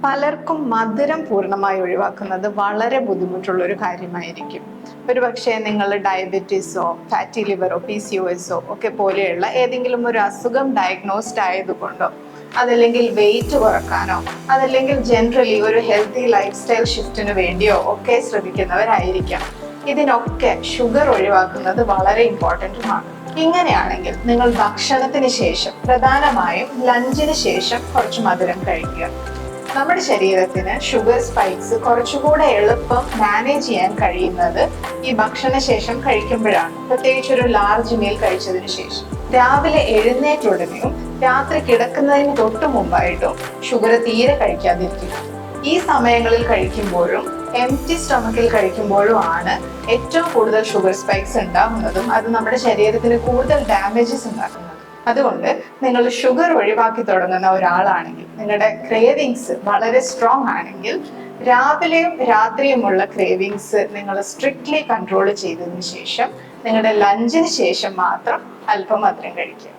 പലർക്കും മധുരം പൂർണ്ണമായി ഒഴിവാക്കുന്നത് വളരെ ബുദ്ധിമുട്ടുള്ള ഒരു കാര്യമായിരിക്കും. ഒരുപക്ഷെ നിങ്ങൾ ഡയബറ്റീസോ ഫാറ്റി ലിവറോ PCOSോ ഒക്കെ പോലെയുള്ള ഏതെങ്കിലും ഒരു അസുഖം ഡയഗ്നോസ്ഡ് ആയതുകൊണ്ടോ, അതല്ലെങ്കിൽ വെയിറ്റ് കുറക്കാനോ, അതല്ലെങ്കിൽ ജനറലി ഒരു ഹെൽത്തി ലൈഫ് സ്റ്റൈൽ ഷിഫ്റ്റിന് വേണ്ടിയോ ഒക്കെ ശ്രമിക്കുന്നവരായിരിക്കാം. ഇതിനൊക്കെ ഷുഗർ ഒഴിവാക്കുന്നത് വളരെ ഇമ്പോർട്ടൻറ്റുമാണ്. ഇങ്ങനെയാണെങ്കിൽ നിങ്ങൾ ഭക്ഷണത്തിന് ശേഷം, പ്രധാനമായും ലഞ്ചിന് ശേഷം കുറച്ച് മധുരം കഴിക്കുക. നമ്മുടെ ശരീരത്തിന് ഷുഗർ സ്പൈക്സ് കുറച്ചുകൂടെ എളുപ്പം മാനേജ് ചെയ്യാൻ കഴിയുന്നത് ഈ ഭക്ഷണശേഷം കഴിക്കുമ്പോഴാണ്, പ്രത്യേകിച്ച് ഒരു ലാർജ് മീൽ കഴിച്ചതിന് ശേഷം. രാവിലെ എഴുന്നേറ്റുടനെയും രാത്രി കിടക്കുന്നതിന് തൊട്ട് മുമ്പായിട്ടും ഷുഗർ തീരെ കഴിക്കാതിരിക്കുക. ഈ സമയങ്ങളിൽ കഴിക്കുമ്പോഴും എംപ്റ്റി സ്റ്റൊമക്കിൽ കഴിക്കുമ്പോഴും ആണ് ഏറ്റവും കൂടുതൽ ഷുഗർ സ്പൈക്സ് ഉണ്ടാകുന്നതും അത് നമ്മുടെ ശരീരത്തിന് കൂടുതൽ ഡാമേജസ് ഉണ്ടാക്കുന്നത്. അതുകൊണ്ട് നിങ്ങൾ ഷുഗർ ഒഴിവാക്കി തുടങ്ങുന്ന ഒരാളാണെങ്കിൽ, നിങ്ങളുടെ ക്രേവിങ്സ് വളരെ സ്ട്രോങ് ആണെങ്കിൽ, രാവിലെയും രാത്രിയുമുള്ള ക്രേവിങ്സ് നിങ്ങൾ സ്ട്രിക്ട്ലി കൺട്രോൾ ചെയ്തതിന് ശേഷം നിങ്ങളുടെ ലഞ്ചിന് ശേഷം മാത്രം അല്പം മധുരം കഴിക്കുക.